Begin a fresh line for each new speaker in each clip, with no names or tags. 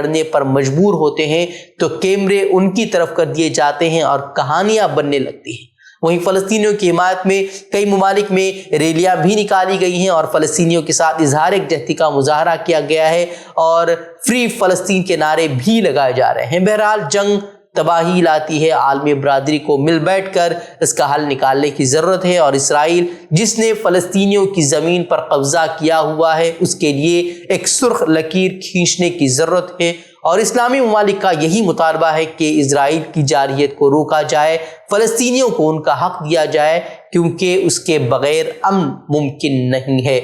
لڑنے پر مجبور ہوتے ہیں تو کیمرے ان کی طرف کر دیے جاتے ہیں اور کہانیاں بننے لگتی ہیں۔ وہیں فلسطینیوں کی حمایت میں کئی ممالک میں ریلیاں بھی نکالی گئی ہیں اور فلسطینیوں کے ساتھ اظہار یکجہتی کا مظاہرہ کیا گیا ہے اور فری فلسطین کے نعرے بھی لگائے جا رہے ہیں۔ بہرحال جنگ تباہی لاتی ہے، عالمی برادری کو مل بیٹھ کر اس کا حل نکالنے کی ضرورت ہے، اور اسرائیل جس نے فلسطینیوں کی زمین پر قبضہ کیا ہوا ہے اس کے لیے ایک سرخ لکیر کھینچنے کی ضرورت ہے، اور اسلامی ممالک کا یہی مطالبہ ہے کہ اسرائیل کی جارحیت کو روکا جائے، فلسطینیوں کو ان کا حق دیا جائے، کیونکہ اس کے بغیر امن ممکن نہیں ہے۔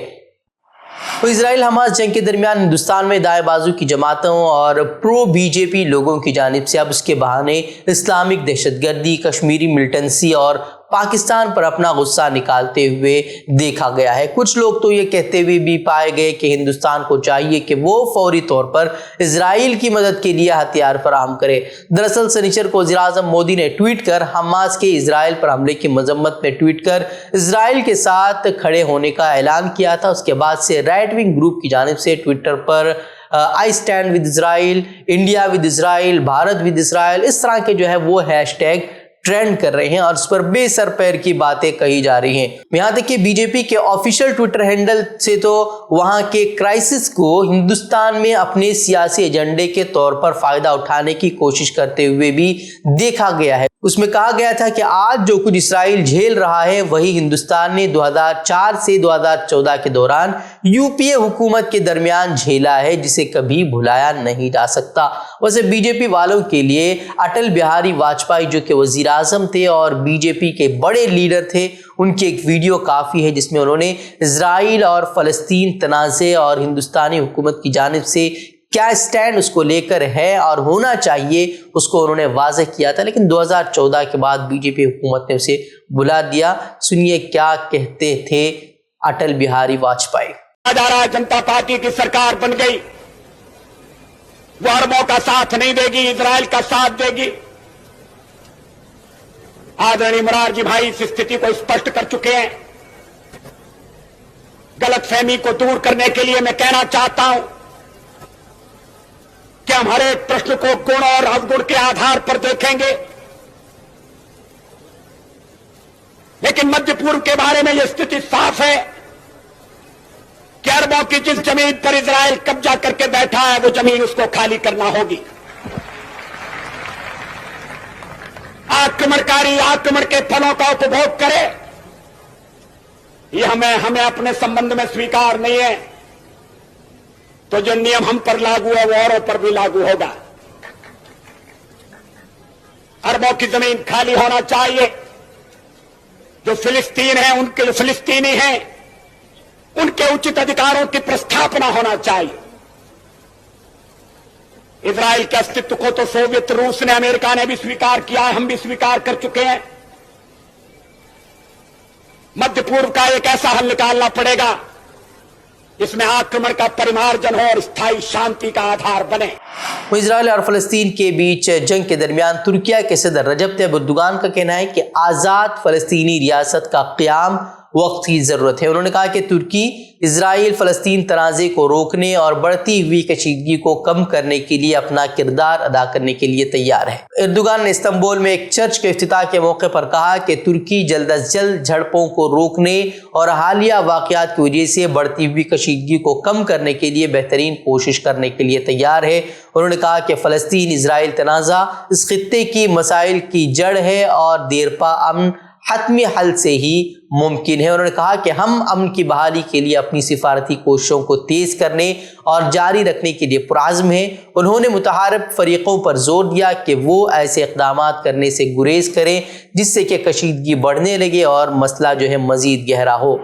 تو اسرائیل حماس جنگ کے درمیان ہندوستان میں دائیں بازو کی جماعتوں اور پرو بی جے پی لوگوں کی جانب سے اب اس کے بہانے اسلامک دہشت گردی، کشمیری ملٹنسی اور پاکستان پر اپنا غصہ نکالتے ہوئے دیکھا گیا ہے۔ کچھ لوگ تو یہ کہتے ہوئے بھی پائے گئے کہ ہندوستان کو چاہیے کہ وہ فوری طور پر اسرائیل کی مدد کے لیے ہتھیار فراہم کرے۔ دراصل سنیچر کو وزیر اعظم مودی نے ٹویٹ کر حماس کے اسرائیل پر حملے کی مذمت میں ٹویٹ کر اسرائیل کے ساتھ کھڑے ہونے کا اعلان کیا تھا۔ اس کے بعد سے رائٹ ونگ گروپ کی جانب سے ٹویٹر پر I stand with Israel, India with Israel, Bharat with Israel, اس طرح کے جو ہے وہ ہیش ٹیگ ٹرینڈ کر رہے ہیں اور اس پر بے سر پیر کی باتیں کہی جا رہی ہیں۔ یہاں تک کہ بی جے پی کے آفیشیل ٹویٹر ہینڈل سے تو وہاں کے کرائسس کو ہندوستان میں اپنے سیاسی ایجنڈے کے طور پر فائدہ اٹھانے کی کوشش کرتے ہوئے بھی دیکھا گیا ہے۔ اس میں کہا گیا تھا کہ آج جو کچھ اسرائیل جھیل رہا ہے وہی ہندوستان نے 2004 سے 2014 کے دوران یو پی اے حکومت کے درمیان جھیلا ہے، جسے کبھی بھلایا نہیں جا سکتا۔ ویسے بی جے پی والوں کے لیے اٹل بہاری واجپئی جو کہ وزیر اعظم تھے اور بی جے پی کے بڑے لیڈر تھے، ان کی ایک ویڈیو کافی ہے جس میں انہوں نے اسرائیل اور فلسطین تنازع اور ہندوستانی حکومت کی جانب سے کیا اسٹینڈ اس کو لے کر ہے اور ہونا چاہیے اس کو انہوں نے واضح کیا تھا، لیکن 2014 کے بعد بی جے پی حکومت نے اسے بلا دیا۔ سنیے کیا کہتے تھے اٹل بہاری واجپئی۔
جنتا پارٹی کی سرکار بن گئی، وہ عربوں کا ساتھ نہیں دے گی، اسرائیل کا ساتھ دے گی۔ آدرنی مرارجی بھائی اس استھتی کو اسپشٹ کر چکے ہیں۔ غلط فہمی کو دور کرنے کے لیے میں کہنا چاہتا ہوں کہ ہم ہر ایک پرشن کو گن اور اوگن کے آدھار پر دیکھیں گے، لیکن مدھیہ پورو کے بارے میں یہ استھتی صاف ہے کہ عربوں کی جس زمین پر اسرائیل قبضہ کر کے بیٹھا ہے وہ زمین اس کو خالی کرنا ہوگی۔ آکرمنکاری آکرمن کے پھلوں کا اپبھوگ کرے، یہ ہمیں اپنے سمبند میں سویکار نہیں ہے، تو جو نیم ہم پر لاگو ہے وہ اوروں پر بھی لاگو ہوگا۔ عربوں کی زمین خالی ہونا چاہیے، جو فلسطین ہے ان کے فلسطینی ہیں ان کے اچت ادھیکاروں کی پرستھاپنا ہونا چاہیے۔ اسرائیل کے استتو کو تو سوویت روس نے، امریکہ نے بھی سویکار کیا ہے، ہم بھی سویکار کر چکے ہیں۔ مدھیہ پورو کا ایک ایسا حل نکالنا پڑے گا جس میں آکرمن کا پریمارجن ہو اور استھائی شانتی کا آدھار بنے۔
اسرائیل اور فلسطین کے بیچ جنگ کے درمیان ترکیہ کے صدر رجب طیب اردوغان کا کہنا ہے کہ آزاد فلسطینی ریاست کا قیام وقت کی ضرورت ہے۔ انہوں نے کہا کہ ترکی اسرائیل فلسطین تنازع کو روکنے اور بڑھتی ہوئی کشیدگی کو کم کرنے کے لیے اپنا کردار ادا کرنے کے لیے تیار ہے۔ اردوغان نے استنبول میں ایک چرچ کے افتتاح کے موقع پر کہا کہ ترکی جلد از جلد جھڑپوں کو روکنے اور حالیہ واقعات کی وجہ سے بڑھتی ہوئی کشیدگی کو کم کرنے کے لیے بہترین کوشش کرنے کے لیے تیار ہے۔ انہوں نے کہا کہ فلسطین اسرائیل تنازع اس خطے کی مسائل کی جڑ ہے اور دیرپا امن حتمی حل سے ہی ممکن ہے۔ انہوں نے کہا کہ ہم امن کی بحالی کے لیے اپنی سفارتی کوششوں کو تیز کرنے اور جاری رکھنے کے لیے پرعزم ہیں۔ انہوں نے متحارب فریقوں پر زور دیا کہ وہ ایسے اقدامات کرنے سے گریز کریں جس سے کہ کشیدگی بڑھنے لگے اور مسئلہ جو ہے مزید گہرا ہو۔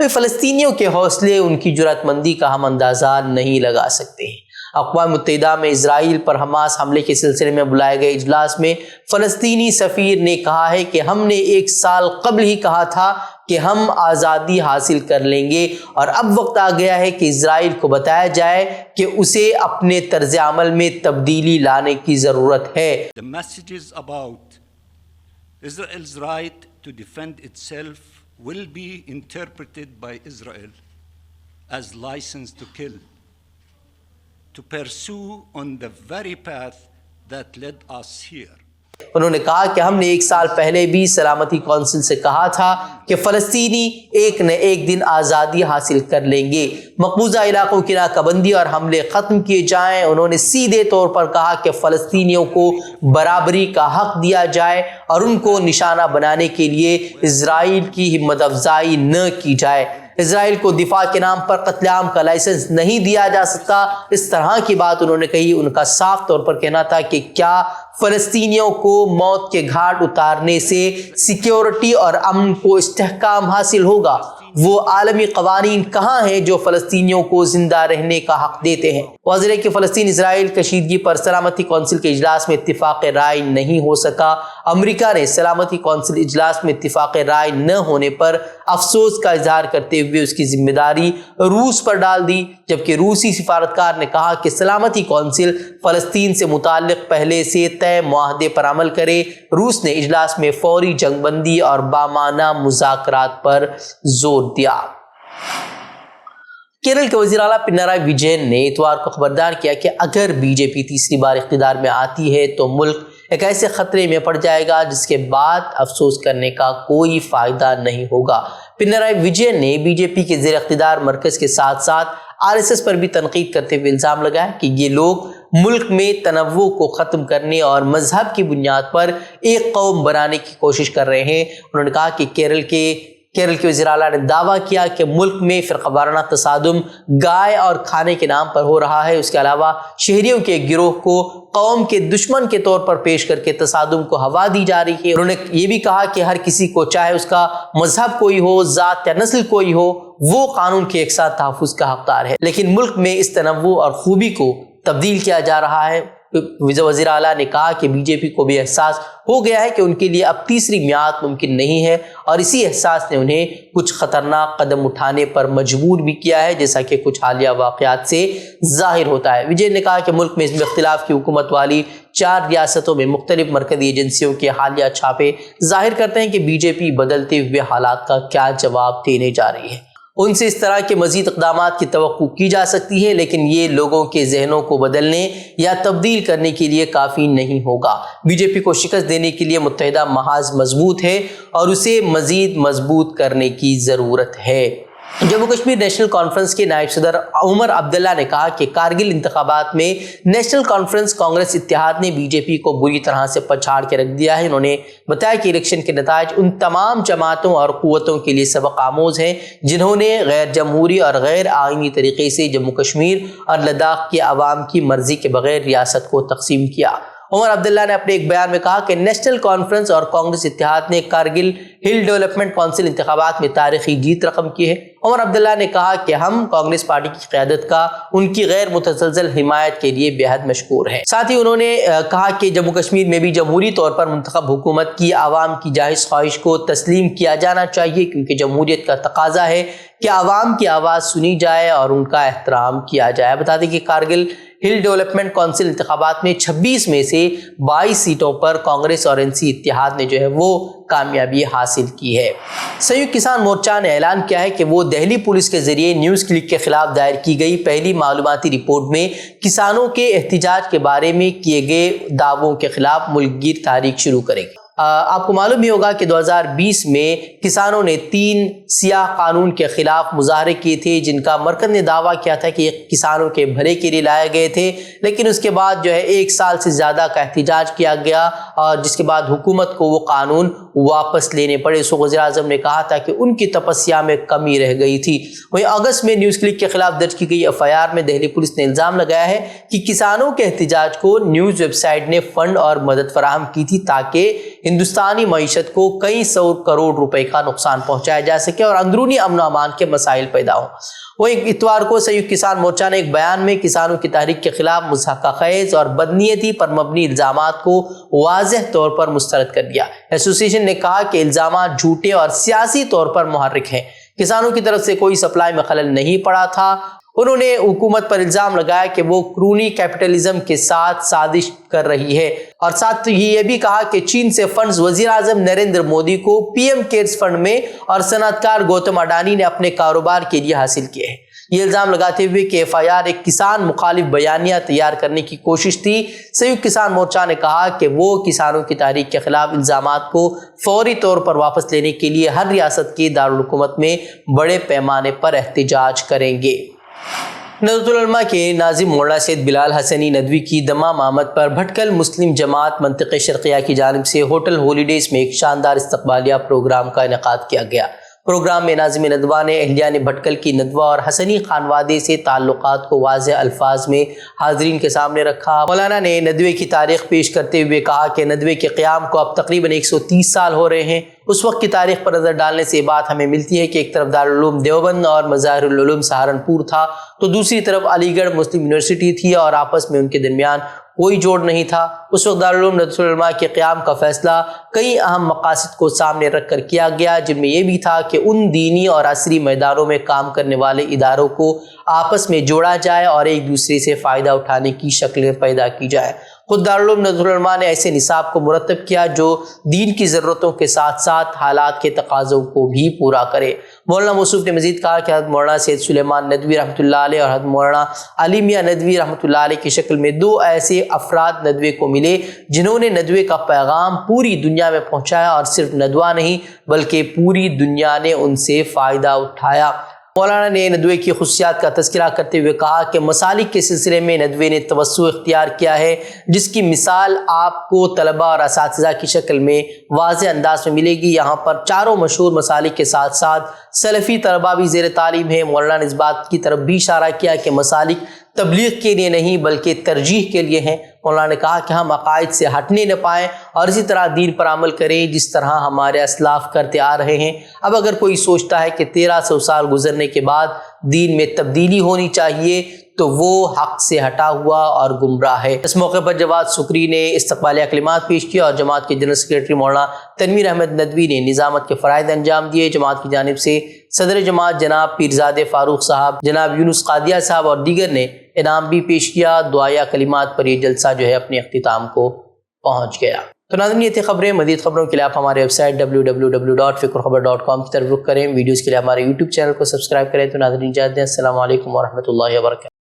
فلسطینیوں کے حوصلے، ان کی جرأت مندی کا ہم اندازہ نہیں لگا سکتے ہیں۔ اقوام متحدہ میں اسرائیل پر حماس حملے کے سلسلے میں بلائے گئے اجلاس میں فلسطینی سفیر نے کہا ہے کہ ہم نے 1 سال قبل ہی کہا تھا کہ ہم آزادی حاصل کر لیں گے، اور اب وقت آ گیا ہے کہ اسرائیل کو بتایا جائے کہ اسے اپنے طرز عمل میں تبدیلی لانے کی ضرورت ہے۔
The messages about Israel's right to defend itself will be interpreted by Israel as license to kill, to pursue on the very path that led us here.
انہوں نے کہا کہ ہم نے 1 سال پہلے بھی سلامتی کونسل سے کہا تھا کہ فلسطینی ایک نہ ایک دن آزادی حاصل کر لیں گے، مقبوضہ علاقوں کی ناکہ بندی اور حملے ختم کیے جائیں۔ انہوں نے سیدھے طور پر کہا کہ فلسطینیوں کو برابری کا حق دیا جائے اور ان کو نشانہ بنانے کے لیے اسرائیل کی ہمت افزائی نہ کی جائے۔ اسرائیل کو دفاع کے نام پر قتل عام کا لائسنس نہیں دیا جا سکتا۔ اس طرح کی بات انہوں نے کہی۔ ان کا صاف طور پر کہنا تھا کہ کیا فلسطینیوں کو موت کے گھاٹ اتارنے سے سیکیورٹی اور امن کو استحکام حاصل ہوگا؟ وہ عالمی قوانین کہاں ہیں جو فلسطینیوں کو زندہ رہنے کا حق دیتے ہیں؟ واضح ہے کہ فلسطین اسرائیل کشیدگی پر سلامتی کونسل کے اجلاس میں اتفاق رائے نہیں ہو سکا۔ امریکہ نے سلامتی کونسل اجلاس میں اتفاق رائے نہ ہونے پر افسوس کا اظہار کرتے ہوئے اس کی ذمہ داری روس پر ڈال دی، جبکہ روسی سفارتکار نے کہا کہ سلامتی کونسل فلسطین سے متعلق پہلے سے طے معاہدے پر عمل کرے۔ روس نے اجلاس میں فوری جنگ بندی اور بامعنی مذاکرات پر زور دیا۔ کیرل کے وزیر اعلیٰ پنارئی وجین نے اتوار کو خبردار کیا کہ اگر بی جے پی تیسری بار اقتدار میں آتی ہے تو ملک ایک ایسے خطرے میں پڑ جائے گا جس کے بعد افسوس کرنے کا کوئی فائدہ نہیں ہوگا۔ پنارئی وجین نے بی جے پی کے زیر اقتدار مرکز کے ساتھ ساتھ RSS پر بھی تنقید کرتے ہوئے الزام لگایا کہ یہ لوگ ملک میں تنوع کو ختم کرنے اور مذہب کی بنیاد پر ایک قوم بنانے کی کوشش کر رہے ہیں۔ انہوں نے کہا کہ کیرل کے وزیر اعلیٰ نے دعویٰ کیا کہ ملک میں فرقہ وارانہ تصادم گائے اور کھانے کے نام پر ہو رہا ہے۔ اس کے علاوہ شہریوں کے گروہ کو قوم کے دشمن کے طور پر پیش کر کے تصادم کو ہوا دی جا رہی ہے۔ انہوں نے یہ بھی کہا کہ ہر کسی کو، چاہے اس کا مذہب کوئی ہو، ذات یا نسل کوئی ہو، وہ قانون کے ایک ساتھ تحفظ کا حقدار ہے، لیکن ملک میں اس تنوع اور خوبی کو تبدیل کیا جا رہا ہے۔ وزیر اعلیٰ نے کہا کہ بی جے پی کو بھی احساس ہو گیا ہے کہ ان کے لیے اب تیسری میعاد ممکن نہیں ہے، اور اسی احساس نے انہیں کچھ خطرناک قدم اٹھانے پر مجبور بھی کیا ہے، جیسا کہ کچھ حالیہ واقعات سے ظاہر ہوتا ہے۔ وجے نے کہا کہ ملک میں حزب اختلاف کی حکومت والی 4 ریاستوں میں مختلف مرکزی ایجنسیوں کے حالیہ چھاپے ظاہر کرتے ہیں کہ بی جے پی بدلتے ہوئے حالات کا کیا جواب دینے جا رہی ہے۔ ان سے اس طرح کے مزید اقدامات کی توقع کی جا سکتی ہے، لیکن یہ لوگوں کے ذہنوں کو بدلنے یا تبدیل کرنے کے لیے کافی نہیں ہوگا۔ بی جے پی کو شکست دینے کے لیے متحدہ محاذ مضبوط ہے اور اسے مزید مضبوط کرنے کی ضرورت ہے۔ جموں کشمیر نیشنل کانفرنس کے نائب صدر عمر عبداللہ نے کہا کہ کارگل انتخابات میں نیشنل کانفرنس کانگریس اتحاد نے بی جے پی کو بری طرح سے پچھاڑ کے رکھ دیا ہے۔ انہوں نے بتایا کہ الیکشن کے نتائج ان تمام جماعتوں اور قوتوں کے لیے سبق آموز ہیں جنہوں نے غیر جمہوری اور غیر آئینی طریقے سے جموں کشمیر اور لداخ کے عوام کی مرضی کے بغیر ریاست کو تقسیم کیا۔ عمر عبداللہ نے اپنے ایک بیان میں کہا کہ نیشنل کانفرنس اور کانگریس اتحاد نے کارگل ہل ڈیولپمنٹ کونسل انتخابات میں تاریخی جیت رقم کی ہے۔ عمر عبداللہ نے کہا کہ ہم کانگریس پارٹی کی قیادت کا ان کی غیر متزلزل حمایت کے لیے بے حد مشکور ہیں۔ ساتھ ہی انہوں نے کہا کہ جموں کشمیر میں بھی جمہوری طور پر منتخب حکومت کی عوام کی جائز خواہش کو تسلیم کیا جانا چاہیے، کیونکہ جمہوریت کا تقاضا ہے کہ عوام کی آواز سنی جائے اور ان کا احترام کیا جائے۔ بتا دیں کہ کارگل ہل ڈیولپمنٹ کونسل انتخابات میں 26 میں سے 22 سیٹوں پر کانگریس اور NC اتحاد نے جو ہے وہ کامیابی حاصل کی ہے۔ سیوک کسان مورچہ نے اعلان کیا ہے کہ وہ دہلی پولیس کے ذریعے نیوز کلک کے خلاف دائر کی گئی پہلی معلوماتی رپورٹ میں کسانوں کے احتجاج کے بارے میں کیے گئے دعووں کے خلاف ملک گیر تحریک شروع کرے گی۔ آپ کو معلوم ہی ہوگا کہ 2020 میں کسانوں نے 3 سیاہ قانون کے خلاف مظاہرے کیے تھے، جن کا مرکز نے دعویٰ کیا تھا کہ یہ کسانوں کے بھلے کے لیے لائے گئے تھے، لیکن اس کے بعد جو ہے 1 سال سے زیادہ کا احتجاج کیا گیا اور جس کے بعد حکومت کو وہ قانون واپس لینے پڑے۔ سو وزیر اعظم نے کہا تھا کہ ان کی تپسیا میں کمی رہ گئی تھی۔ وہیں اگست میں نیوز کلک کے خلاف درج کی گئی FIR میں دہلی پولیس نے الزام لگایا ہے کہ کسانوں کے احتجاج کو نیوز ویب سائٹ نے فنڈ اور مدد فراہم کی تھی تاکہ ہندوستانی معیشت کو کئی 100 کروڑ روپے کا نقصان پہنچایا جا سکے اور اندرونی امن و امان کے مسائل پیدا ہوں۔ وہ اتوار کو سیوک کسان مورچہ نے ایک بیان میں کسانوں کی تحریک کے خلاف مضحکہ خیز اور بدنیتی پر مبنی الزامات کو واضح طور پر مسترد کر دیا۔ ایسوسی ایشن نے کہا کہ الزامات جھوٹے اور سیاسی طور پر محرک ہیں۔ کسانوں کی طرف سے کوئی سپلائی میں خلل نہیں پڑا تھا۔ انہوں نے حکومت پر الزام لگایا کہ وہ کرونی کیپٹلزم کے ساتھ سازش کر رہی ہے اور ساتھ ہی یہ بھی کہا کہ چین سے فنڈز وزیر اعظم نریندر مودی کو PM کیئرز فنڈ میں اور صنعت کار گوتم اڈانی نے اپنے کاروبار کے لیے حاصل کیے ہیں۔ یہ الزام لگاتے ہوئے کہ FIR ایک کسان مخالف بیانیہ تیار کرنے کی کوشش تھی، سیوک کسان مورچہ نے کہا کہ وہ کسانوں کی تحریک کے خلاف الزامات کو فوری طور پر واپس لینے کے لیے ہر ریاست کے دارالحکومت میں بڑے پیمانے پر احتجاج کریں گے۔ نہضت العلماء کے ناظم مولانا سید بلال حسنی ندوی کی دمام آمد پر بھٹکل مسلم جماعت منطقہ شرقیہ کی جانب سے ہوٹل ہالیڈیز میں ایک شاندار استقبالیہ پروگرام کا انعقاد کیا گیا۔ پروگرام میں ناظم ندوہ نے اہلیان بھٹکل کی ندوہ اور حسنی خانوادے سے تعلقات کو واضح الفاظ میں حاضرین کے سامنے رکھا۔ مولانا نے ندوے کی تاریخ پیش کرتے ہوئے کہا کہ ندوے کے قیام کو اب تقریباً 130 سال ہو رہے ہیں۔ اس وقت کی تاریخ پر نظر ڈالنے سے یہ بات ہمیں ملتی ہے کہ ایک طرف دارالعلوم دیوبند اور مظاہر العلوم سہارنپور تھا تو دوسری طرف علی گڑھ مسلم یونیورسٹی تھی اور آپس میں ان کے درمیان کوئی جوڑ نہیں تھا۔ اس وقت دارالعلوم نہضت العلماء کے قیام کا فیصلہ کئی اہم مقاصد کو سامنے رکھ کر کیا گیا، جن میں یہ بھی تھا کہ ان دینی اور عصری میدانوں میں کام کرنے والے اداروں کو آپس میں جوڑا جائے اور ایک دوسرے سے فائدہ اٹھانے کی شکلیں پیدا کی جائے۔ خود دارالعلوم نہضت العلماء نے ایسے نصاب کو مرتب کیا جو دین کی ضرورتوں کے ساتھ ساتھ حالات کے تقاضوں کو بھی پورا کرے۔ مولانا موصوف نے مزید کہا کہ حضرت مولانا سید سلیمان ندوی رحمۃ اللہ علیہ اور حضرت مولانا علی میاں ندوی رحمۃ اللہ علیہ کی شکل میں دو ایسے افراد ندوے کو ملے جنہوں نے ندوے کا پیغام پوری دنیا میں پہنچایا اور صرف ندوہ نہیں بلکہ پوری دنیا نے ان سے فائدہ اٹھایا۔ مولانا نے ندوے کی خصوصیات کا تذکرہ کرتے ہوئے کہا کہ مسالک کے سلسلے میں ندوے نے توسع اختیار کیا ہے، جس کی مثال آپ کو طلبہ اور اساتذہ کی شکل میں واضح انداز میں ملے گی۔ یہاں پر چاروں مشہور مسالک کے ساتھ ساتھ سلفی طلبہ بھی زیر تعلیم ہیں۔ مولانا نے اس بات کی طرف بھی اشارہ کیا کہ مسالک تبلیغ کے لیے نہیں بلکہ ترجیح کے لیے ہیں۔ مولانا نے کہا کہ ہم عقائد سے ہٹنے نہ پائیں اور اسی طرح دین پر عمل کریں جس طرح ہمارے اسلاف کرتے آ رہے ہیں۔ اب اگر کوئی سوچتا ہے کہ 1300 سال گزرنے کے بعد دین میں تبدیلی ہونی چاہیے تو وہ حق سے ہٹا ہوا اور گمراہ ہے۔ اس موقع پر جواد سکری نے استقبالیہ کلمات پیش کیا اور جماعت کے جنرل سیکریٹری مولانا تنویر احمد ندوی نے نظامت کے فرائض انجام دیے۔ جماعت کی جانب سے صدر جماعت جناب پیرزادہ فاروق صاحب، جناب یونس قادیہ صاحب اور دیگر نے انعام بھی پیش کیا۔ دعائیہ کلمات پر یہ جلسہ جو ہے اپنے اختتام کو پہنچ گیا۔ تو ناظرین یہ تھی خبریں۔ مزید خبروں کے لیے آپ ہمارے ویب سائٹ www.fikrkhabar.com کی طرف رخ کریں۔ ویڈیوز کے لیے ہمارے یوٹیوب چینل کو سبسکرائب کریں۔ تو ناظرین اجازت دیں، السلام علیکم ورحمۃ اللہ وبرکاتہ۔